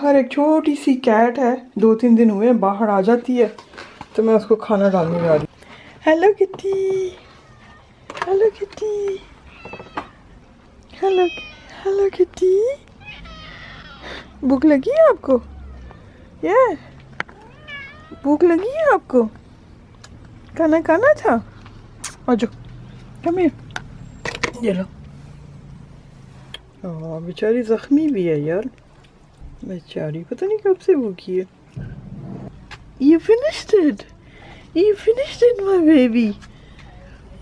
बाहर एक छोटी सी कैट है, 2-3 दिन हुए बाहर आ जाती है, तो मैं उसको खाना डालने जा रही हूँ। Hello kitty, hello kitty, hello hello kitty. भूख लगी है आपको? ये भूख लगी है आपको? खाना खाना था? आ जाओ, कम हियर, ये लो। बेचारी जख्मी भी है यार, बेचारी पता नहीं कब से भूखी है। You finished it. You finished it, my baby.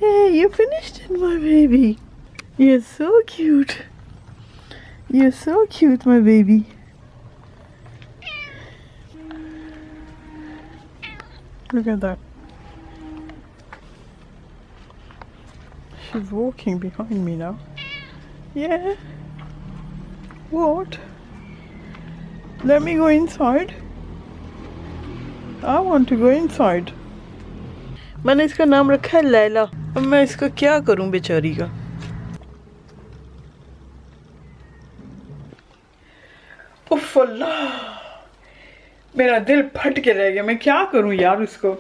Hey, you finished it, my baby. You're so cute. You're so cute, my baby. Look at that. She's walking behind me now. Yeah. What? Let me go inside. I want to go inside. मैंने इसका नाम रखा है लैला। अब मैं इसका क्या करूं बेचारी का। उफ अल्लाह, मेरा दिल फट के रह गया। मैं क्या करूं यार उसको।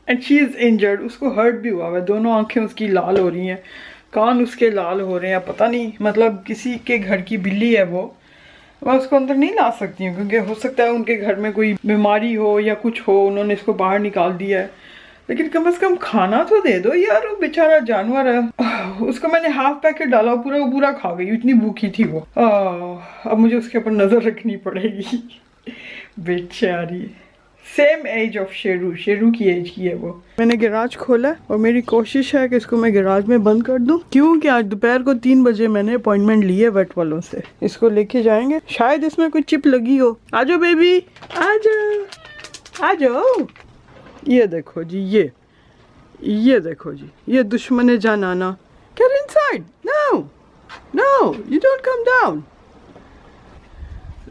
एंड शी इज इंजर्ड, उसको हर्ट भी हुआ है, दोनों आंखें उसकी लाल हो रही हैं, कान उसके लाल हो रहे हैं, पता नहीं मतलब किसी के घर की बिल्ली है वो। मैं उसको अंदर नहीं ला सकती हूँ क्योंकि हो सकता है उनके घर में कोई बीमारी हो या कुछ हो, उन्होंने इसको बाहर निकाल दिया है। लेकिन कम से कम खाना तो दे दो यार, वो बेचारा जानवर है। उसको मैंने हाफ पैकेट डाला, पूरा वो पूरा खा गई, इतनी भूखी थी वो। अब मुझे उसके ऊपर नजर रखनी पड़ेगी। बेचारी। Same age of Sheru, Sheru की एज की है वो। मैंने गैराज खोला और मेरी कोशिश है कि इसको मैं गैराज में बंद कर दूं, क्योंकि आज दोपहर को 3 बजे मैंने अपॉइंटमेंट ली है वेट वालों से। इसको लेके जाएंगे, शायद इसमें कोई चिप लगी हो। आ जाओ बेबी, आ जाओ, आ जाओ। ये देखो जी, ये देखो जी, ये दुश्मन जानाना। Get inside, no no, you don't come down.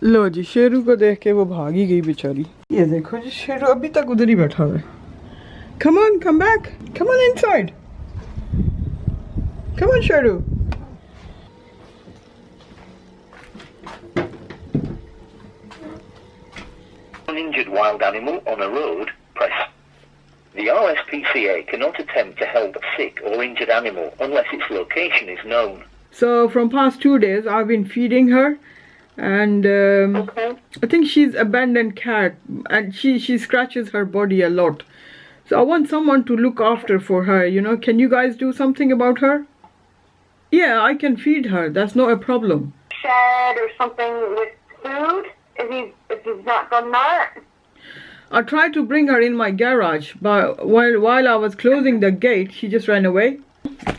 लो जी, शेरू को देख के वो भागी गई बेचारी। ये देखो जी, शेरू अभी तक उधर ही बैठा हुआ है। Come on, come back, come on inside, come on Sheru. An injured wild animal on a road, press. The RSPCA cannot attempt to help a sick or injured animal unless its location is known. So from past 2 days I've been feeding her, and Okay. I think she's abandoned cat, and she scratches her body a lot. So I want someone to look after for her, you know. Can you guys do something about her? Yeah, I can feed her, that's not a problem. Shed or something with food? If he's not done that? I tried to bring her in my garage, but while I was closing the gate, she just ran away.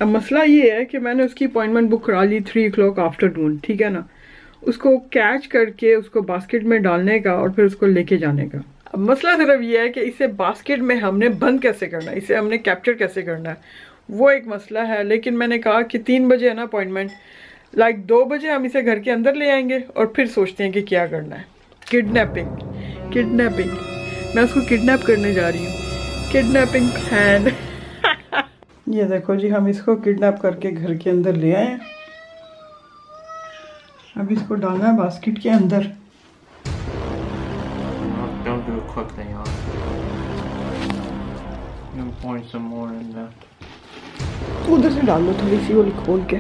अब मसला ये है कि मैंने उसकी appointment book करा ली 3 o'clock afternoon, ठीक है ना। उसको कैच करके उसको बास्केट में डालने का और फिर उसको लेके जाने का। अब मसला सिर्फ ये है कि इसे बास्केट में हमने बंद कैसे करना है, इसे हमने कैप्चर कैसे करना है, वो एक मसला है। लेकिन मैंने कहा कि 3 बजे है ना अपॉइंटमेंट, लाइक 2 बजे हम इसे घर के अंदर ले आएंगे और फिर सोचते हैं कि क्या करना है। किडनैपिंग, किडनैपिंग, मैं उसको किडनैप करने जा रही हूँ। Kidnapping plan. ये देखो जी, हम इसको किडनैप करके घर के अंदर ले आए हैं। अब इसको डालना है बास्केट के अंदर। Don't do it quickly, huh? I'm pouring some more in there. उधर से डाल दो थोड़ी सी, वो खोल के।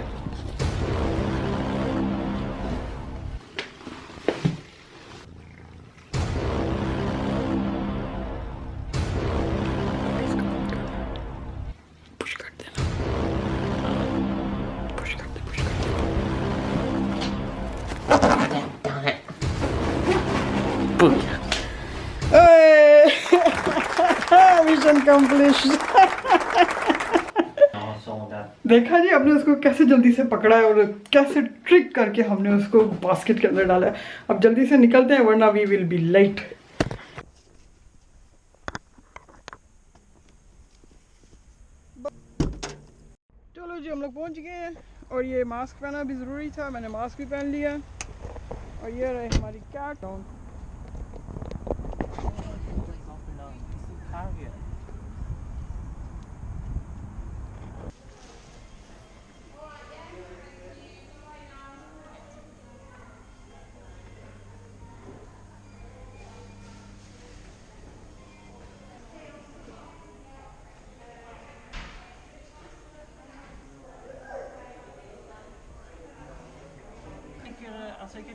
पुश कर देना, पुश कर दे, पुश कर दे। Mission complete. देखा जी आपने उसको कैसे जल्दी से पकड़ा है और कैसे ट्रिक करके हमने उसको बास्केट के अंदर डाला है। अब जल्दी से निकलते हैं वरना वी विल बी लेट। चलो जी, हम लोग पहुंच गए हैं और ये मास्क पहना भी ज़रूरी था, मैंने मास्क भी पहन लिया। और ये रहे हमारी cat.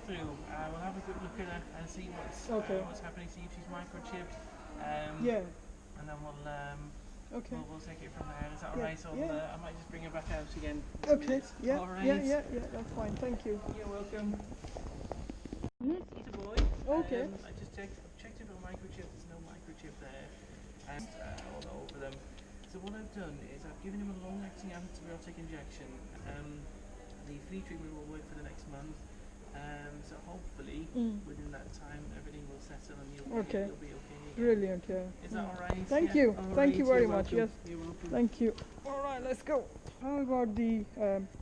through. We'll have a quick look at her and see what's happening. See if she's microchipped. Yeah. And then Okay. we'll take it from there. Is that alright? So I might just bring her back out again. Okay. Yeah. All right. Yeah. That's fine. Thank you. You're welcome. Hmm? He's a boy. Okay. I just checked it for microchip. There's no microchip there, and all over them. So what I've done is I've given him a long-acting antibiotic injection. The flea treatment will work for the next month. So hopefully within that time everything will settle and you'll be okay. Brilliant. Yeah. Is that alright? Thank you. All Thank right, you very you're much. welcome. Yes. You're welcome. Thank you. All right, let's go. How about the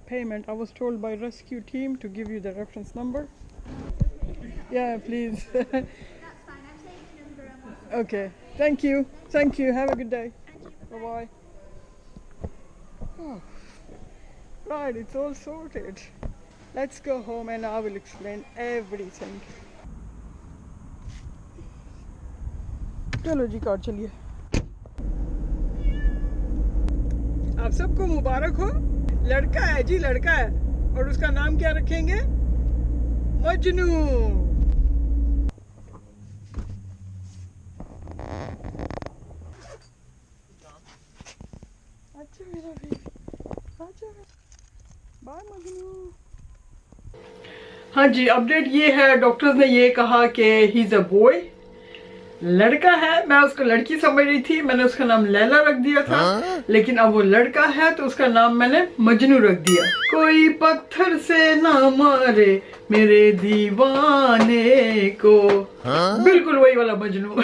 payment? I was told by rescue team to give you the reference number. Yeah, please. That's fine. I've saved the number and what's Okay. Thank you. Thank you. Have a good day. Bye bye. Oh. Right, it's all sorted. Let's go home and I will explain everything. चलो जी car चलिए। आप सबको मुबारक हो। लड़का है जी, लड़का है और उसका नाम क्या रखेंगे? मजनू। अच्छा मेरा भी, अच्छा बाय मजनू। हाँ जी, अपडेट ये है, डॉक्टर्स ने ये कहा कि ही इज अ बॉय, लड़का है। मैं उसको लड़की समझ रही थी, मैंने उसका नाम लैला रख दिया था। लेकिन अब वो लड़का है तो उसका नाम मैंने मजनू रख दिया। कोई पत्थर से ना मारे मेरे दीवाने को, बिल्कुल वही वाला मजनू।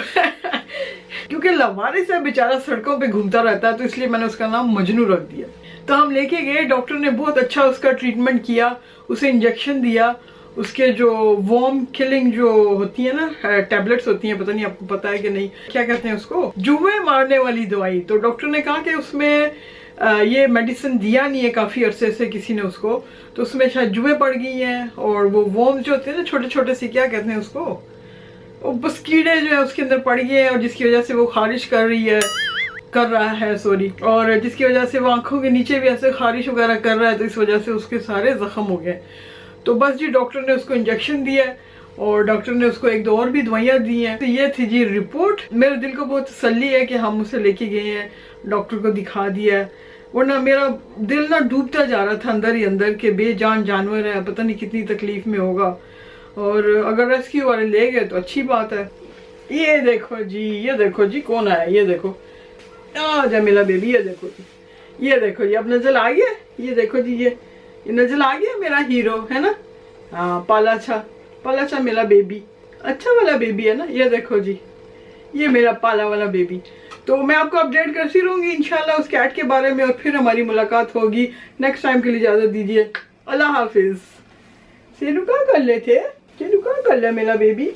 क्योंकि लवारिस है बेचारा, सड़कों पे घूमता रहता है, तो इसलिए मैंने उसका नाम मजनू रख दिया। तो हम लेके गए, डॉक्टर ने बहुत अच्छा उसका ट्रीटमेंट किया, उसे इंजेक्शन दिया, उसके जो वॉर्म किलिंग जो होती है ना टैबलेट्स होती हैं, पता नहीं आपको पता है कि नहीं, क्या कहते हैं उसको, जुए मारने वाली दवाई। तो डॉक्टर ने कहा कि उसमें ये मेडिसिन दिया नहीं है काफी अरसे से किसी ने उसको, तो उसमें शायद जुए पड़ गई हैं, और वो वॉर्म जो होते हैं ना छोटे छोटे से, क्या कहते हैं उसको, वो बस कीड़े जो है उसके अंदर पड़ गए हैं, और जिसकी वजह से वो खारिश कर रहा है सॉरी, और जिसकी वजह से वो आंखों के नीचे भी ऐसे खारिश वगैरह कर रहा है, तो इस वजह से उसके सारे जख्म हो गए। तो बस जी डॉक्टर ने उसको इंजेक्शन दिया और डॉक्टर ने उसको एक दो और भी दवाइयाँ दी हैं। तो ये थी जी रिपोर्ट। मेरे दिल को बहुत तसल्ली है कि हम उसे लेके गए हैं, डॉक्टर को दिखा दिया है, वरना मेरा दिल ना डूबता जा रहा था अंदर ही अंदर के बेजान जानवर है, पता नहीं कितनी तकलीफ में होगा। और अगर रेस्क्यू वाले ले गए तो अच्छी बात है। ये देखो जी कौन आया, ये देखो जमीला बेबी, ये देखो जी अब नजर आ गया, ये देखो जी ये नजर आ गया मेरा हीरो है ना। हाँ, पालाचा मेरा बेबी, अच्छा वाला बेबी है ना। ये देखो जी, ये मेरा पाला वाला बेबी। तो मैं आपको अपडेट करती रहूंगी इंशाल्लाह उस कैट के बारे में, और फिर हमारी मुलाकात होगी। नेक्स्ट टाइम के लिए इजाजत दीजिए, अल्लाह हाफिज। सेनू क्या कर ले थे, सेनू क्या कर ले मेरा बेबी।